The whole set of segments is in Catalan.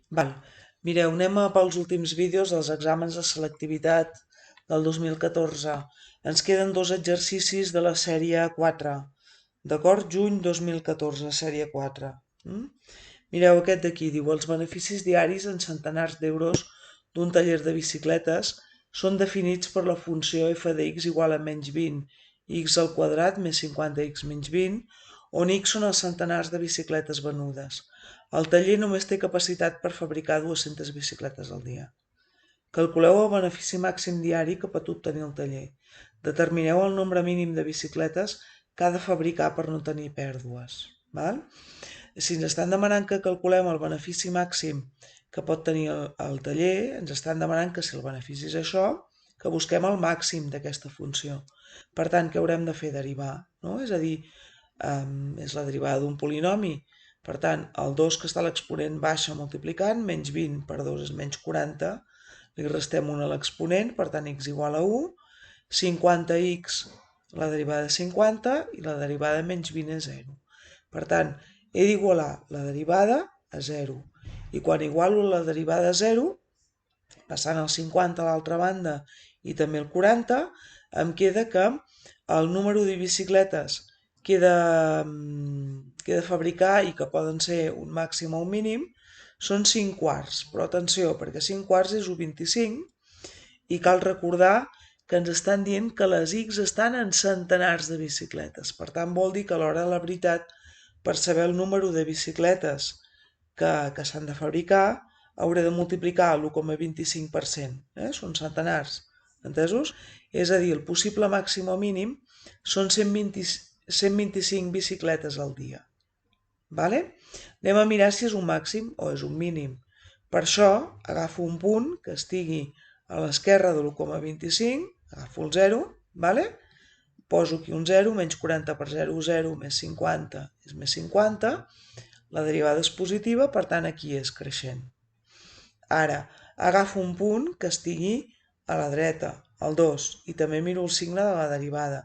Val. Mireu, anem pels últims vídeos dels exàmens de selectivitat del 2014. Ens queden dos exercicis de la sèrie 4. D'acord? Juny 2014, sèrie 4. Mireu aquest d'aquí, diu els beneficis diaris en centenars d'euros d'un taller de bicicletes són definits per la funció f de x igual a menys 20 x al quadrat més 50x menys 20, on x són els centenars de bicicletes venudes. El taller només té capacitat per fabricar 200 bicicletes al dia. Calculeu el benefici màxim diari que pot obtenir el taller. Determineu el nombre mínim de bicicletes que ha de fabricar per no tenir pèrdues. Val? Si ens estan demanant que calculem el benefici màxim que pot tenir el taller, ens estan demanant que si el benefici és això, que busquem el màxim d'aquesta funció. Per tant, què haurem de fer? Derivar, no? És a dir, és la derivada d'un polinomi. Per tant, el 2 que està a l'exponent baixa multiplicant, menys 20 per 2 és menys 40, li restem 1 a l'exponent, per tant x igual a 1, 50x, la derivada de 50, i la derivada de menys 20 és 0. Per tant, he d'igualar la derivada a 0. I quan igualo la derivada a 0, passant el 50 a l'altra banda i també el 40, em queda que el número de bicicletes que he de fabricar i que poden ser un màxim o un mínim són 5 quarts. Però atenció, perquè 5 quarts és 1,25 i cal recordar que ens estan dient que les X estan en centenars de bicicletes. Per tant, vol dir que a l'hora de la veritat, per saber el número de bicicletes que s'han de fabricar, hauré de multiplicar l'1,25%. Són centenars, entesos? És a dir, el possible màxim o mínim són 125 bicicletes al dia. Vale? Anem a mirar si és un màxim o és un mínim. Per això agafo un punt que estigui a l'esquerra de l'1,25, agafo el 0, vale? Poso aquí un 0, menys 40 per 0, 0, més 50 és més 50, la derivada és positiva, per tant aquí és creixent. Ara, agafo un punt que estigui a la dreta, el 2, i també miro el signe de la derivada.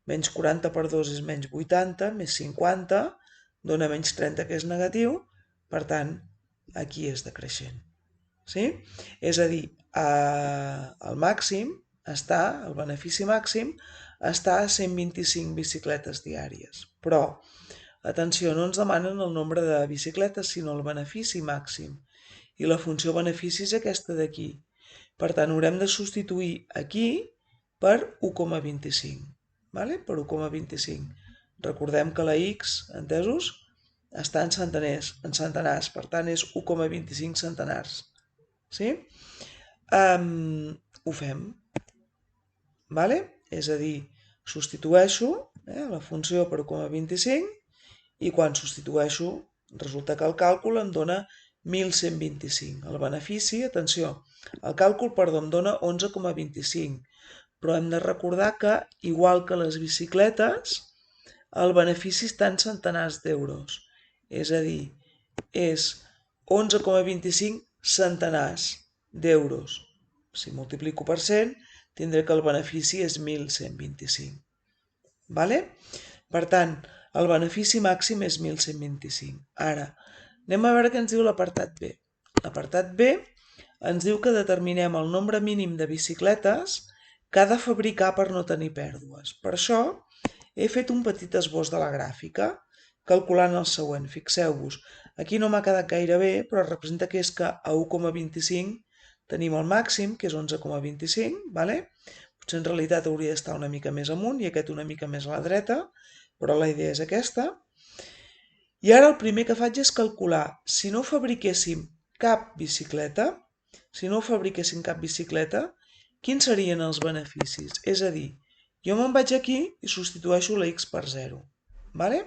Menys 40 per 2 és menys 80, més 50, dona menys 30 que és negatiu, per tant, aquí és decreixent. Sí? És a dir, el màxim està, el benefici màxim, està a 125 bicicletes diàries. Però, atenció, no ens demanen el nombre de bicicletes, sinó el benefici màxim. I la funció benefici és aquesta d'aquí. Per tant, haurem de substituir aquí per 1,25. Vale? Per 1,25. Recordem que la x, entesos, està en centenars, per tant és 1,25 centenars. Sí? Ho fem. Vale? És a dir, substitueixo la funció per 1,25 i quan substitueixo resulta que el càlcul em dona 1.125. El benefici, atenció, el càlcul, perdó, em dona 11,25, però hem de recordar que, igual que les bicicletes, el benefici està en centenars d'euros. És a dir, és 11,25 centenars d'euros. Si multiplico per 100, tindré que el benefici és 1.125. Vale? Per tant, el benefici màxim és 1.125. Ara, anem a veure què ens diu l'apartat B. L'apartat B ens diu que determinem el nombre mínim de bicicletes que ha de fabricar per no tenir pèrdues. Per això he fet un petit esbós de la gràfica, calculant el següent. Fixeu-vos, aquí no m'ha quedat gaire bé, però representa que és que a 1,25 tenim el màxim, que és 11,25, vale? Potser en realitat hauria d'estar una mica més amunt i aquest una mica més a la dreta, però la idea és aquesta. I ara el primer que faig és calcular, si no fabriquéssim cap bicicleta, quins serien els beneficis? És a dir, jo me'n vaig aquí i substitueixo la x per 0. Vale?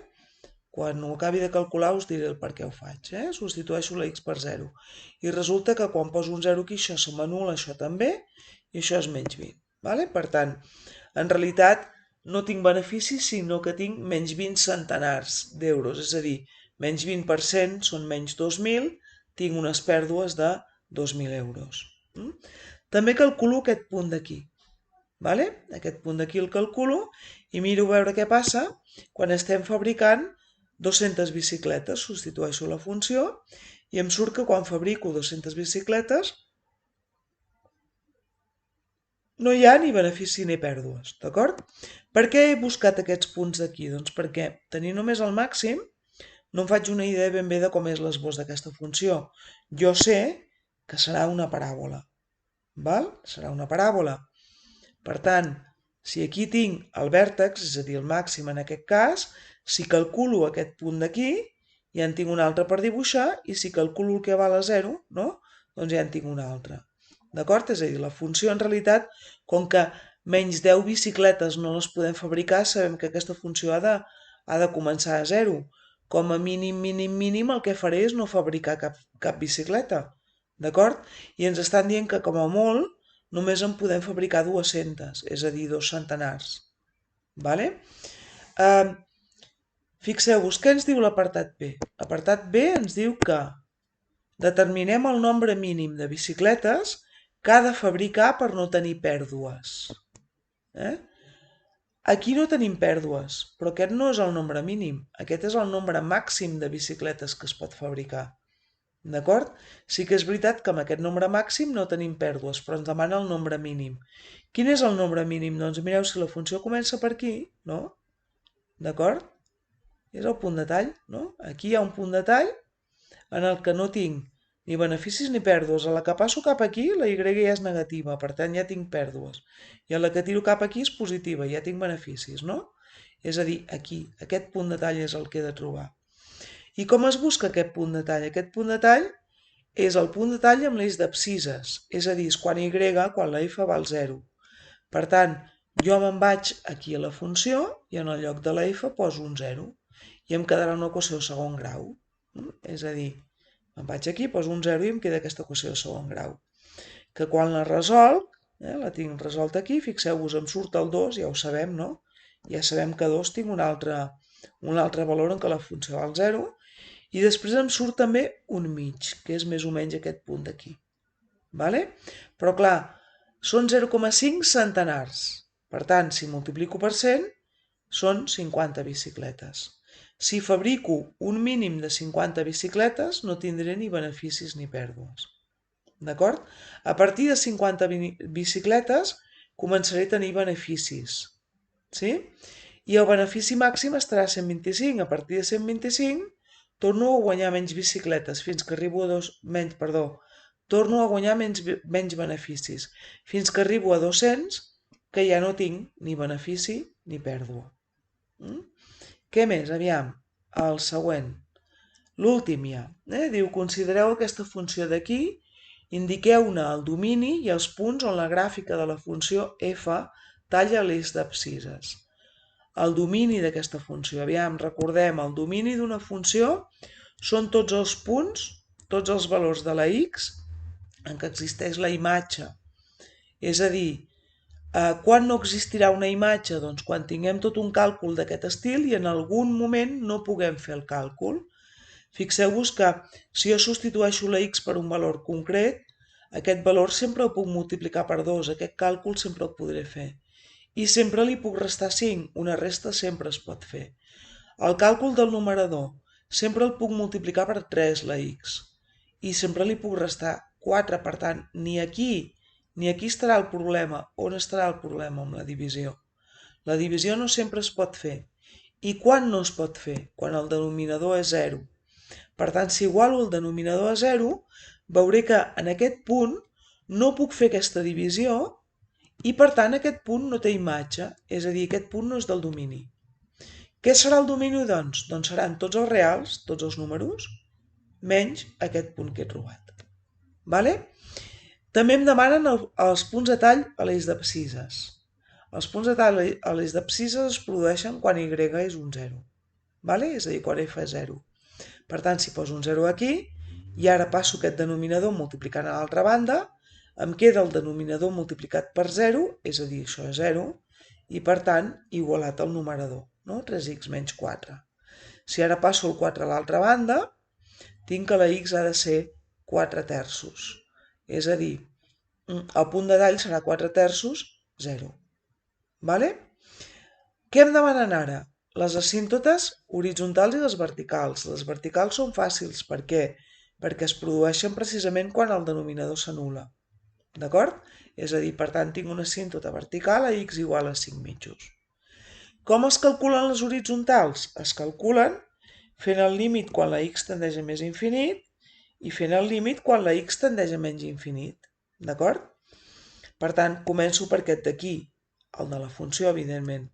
Quan ho acabi de calcular us diré el per què ho faig. Substitueixo la x per 0. I resulta que quan poso un 0 aquí, això se m'anul·la, això també, i això és menys 20. Vale? Per tant, en realitat no tinc beneficis, sinó que tinc menys 20 centenars d'euros. És a dir, menys 20% són menys 2.000, tinc unes pèrdues de 2.000 euros. També calculo aquest punt d'aquí. Vale? Aquest punt d'aquí el calculo i miro a veure què passa quan estem fabricant 200 bicicletes. Substitueixo la funció i em surt que quan fabrico 200 bicicletes no hi ha ni benefici ni pèrdues, d'acord? Per què he buscat aquests punts d'aquí? Doncs perquè tenint només el màxim no em faig una idea ben bé de com és l'esbós d'aquesta funció. Jo sé que serà una paràbola, val? Serà una paràbola. Per tant, si aquí tinc el vèrtex, és a dir, el màxim en aquest cas, si calculo aquest punt d'aquí, ja en tinc un altre per dibuixar, i si calculo el que val a 0, no? Doncs ja en tinc un altre. D'acord? És a dir, la funció en realitat, com que menys 10 bicicletes no les podem fabricar, sabem que aquesta funció ha de començar a 0. Com a mínim, el que faré és no fabricar cap bicicleta. D'acord? I ens estan dient que com a molt només en podem fabricar 200, és a dir, 2 centenars. Vale? Fixeu-vos, què ens diu l'apartat B? L'apartat B ens diu que determinem el nombre mínim de bicicletes que ha de fabricar per no tenir pèrdues. Aquí no tenim pèrdues, però aquest no és el nombre mínim. Aquest és el nombre màxim de bicicletes que es pot fabricar. D'acord? Sí que és veritat que amb aquest nombre màxim no tenim pèrdues, però ens demana el nombre mínim. Quin és el nombre mínim? Doncs mireu, si la funció comença per aquí, no? D'acord? És el punt de tall, no? Aquí hi ha un punt de tall en el que no tinc ni beneficis ni pèrdues. A la que passo cap aquí, la Y ja és negativa, per tant ja tinc pèrdues. I a la que tiro cap aquí és positiva, ja tinc beneficis, no? És a dir, aquí, aquest punt de tall és el que he de trobar. I com es busca aquest punt de tall? Aquest punt de tall és el punt de tall amb l'eix d'abscisses, és a dir, és quan Y, quan la F val 0. Per tant, jo me'n vaig aquí a la funció i en el lloc de la F poso un 0 i em quedarà una equació de segon grau. És a dir, me'n vaig aquí, poso un 0 i em queda aquesta equació de segon grau. Que quan la resolc, la tinc resolta aquí, fixeu-vos, em surt el 2, ja ho sabem, no? Ja sabem que 2 tinc un altre valor en què la funció val 0, i després em surt també un mig, que és més o menys aquest punt d'aquí. Vale? Però clar, són 0,5 centenars. Per tant, si multiplico per 100, són 50 bicicletes. Si fabrico un mínim de 50 bicicletes, no tindré ni beneficis ni pèrdues. D'acord? A partir de 50 bicicletes començaré a tenir beneficis. Sí? I el benefici màxim estarà a 125. A partir de 125 torno a guanyar menys bicicletes fins que arribo a torno a guanyar menys beneficis fins que arribo a 200, que ja no tinc ni benefici ni pèrdua. Què més? Aviam, el següent. L'últim ja. Diu, considereu aquesta funció d'aquí, indiqueu-ne el domini i els punts on la gràfica de la funció f talla l'eix d'abscisses. El domini d'aquesta funció, aviam, recordem, el domini d'una funció són tots els punts, tots els valors de la x en què existeix la imatge. És a dir, quan no existirà una imatge? Doncs quan tinguem tot un càlcul d'aquest estil i en algun moment no puguem fer el càlcul. Fixeu-vos que si jo substitueixo la x per un valor concret, aquest valor sempre el puc multiplicar per 2, aquest càlcul sempre el podré fer. I sempre li puc restar 5, una resta sempre es pot fer. El càlcul del numerador, sempre el puc multiplicar per 3, la x. I sempre li puc restar 4, per tant, ni aquí estarà el problema. On estarà el problema amb la divisió? La divisió no sempre es pot fer. I quan no es pot fer? Quan el denominador és 0. Per tant, si igualo el denominador a 0, veuré que en aquest punt no puc fer aquesta divisió i, per tant, aquest punt no té imatge, és a dir, aquest punt no és del domini. Què serà el domini, doncs? Doncs seran tots els reals, tots els números, menys aquest punt que he trobat. Vale? També em demanen els punts de tall a l'eix d'abscisses. Els punts de tall a l'eix d'abscisses es produeixen quan y és un 0. Vale? És a dir, quan f és 0. Per tant, si poso un 0 aquí, i ara passo aquest denominador multiplicant a l'altra banda, em queda el denominador multiplicat per 0, és a dir, això és 0, i per tant, igualat al numerador, no? 3x menys 4. Si ara passo el 4 a l'altra banda, tinc que la x ha de ser 4 terços. És a dir, el punt de tall serà 4 terços, 0. Vale? Què em demanen ara? Les asímptotes horitzontals i les verticals. Les verticals són fàcils perquè perquè es produeixen precisament quan el denominador s'anul·la. D'acord? És a dir, per tant, tinc una asímptota vertical a x igual a 5 mitjos. Com es calculen les horitzontals? Es calculen fent el límit quan la x tendeix a més infinit i fent el límit quan la x tendeix a menys infinit. D'acord? Per tant, començo per aquest d'aquí, el de la funció, evidentment.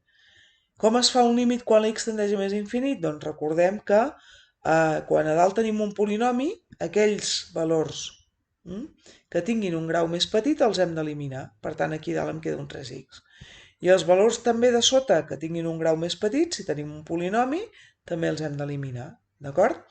Com es fa un límit quan la x tendeix a més infinit? Doncs recordem que quan a dalt tenim un polinomi, aquells valors que tinguin un grau més petit els hem d'eliminar. Per tant, aquí dalt em queda un 3x. I els valors també de sota que tinguin un grau més petit, si tenim un polinomi, també els hem d'eliminar. D'acord?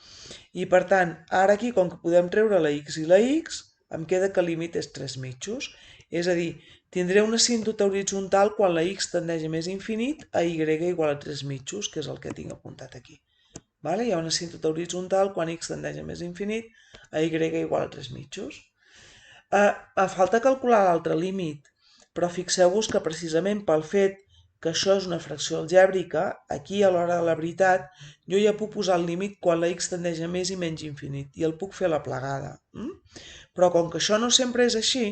I per tant, ara aquí, com que podem treure la x i la x, em queda que el límit és 3 mitjos. És a dir, tindré una asímptota horitzontal quan la x tendeix a més infinit a y igual a 3 mitjos, que és el que tinc apuntat aquí. Vale? Hi ha una asímptota horitzontal quan x tendeix a més infinit a y igual a 3 mitjos. Falta calcular l'altre límit, però fixeu-vos que precisament pel fet que això és una fracció algèbrica, aquí a l'hora de la veritat jo ja puc posar el límit quan la x tendeix a més i menys infinit i el puc fer a la plegada. Però com que això no sempre és així,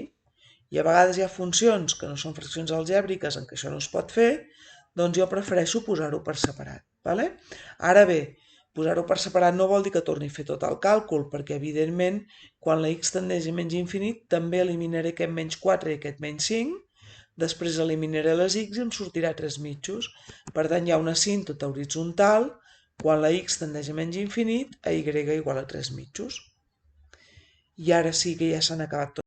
i a vegades hi ha funcions que no són fraccions algèbriques en què això no es pot fer, doncs jo prefereixo posar-ho per separat. Vale? Ara bé, posar-ho per separat no vol dir que torni a fer tot el càlcul, perquè evidentment quan la x tendeix a menys infinit també eliminaré aquest menys 4 i aquest menys 5, després eliminaré les x i em sortirà 3 mitjos. Per tant, hi ha una asímptota horitzontal quan la x tendeix a menys infinit a y igual a 3 mitjos. I ara sí que ja s'han acabat tots.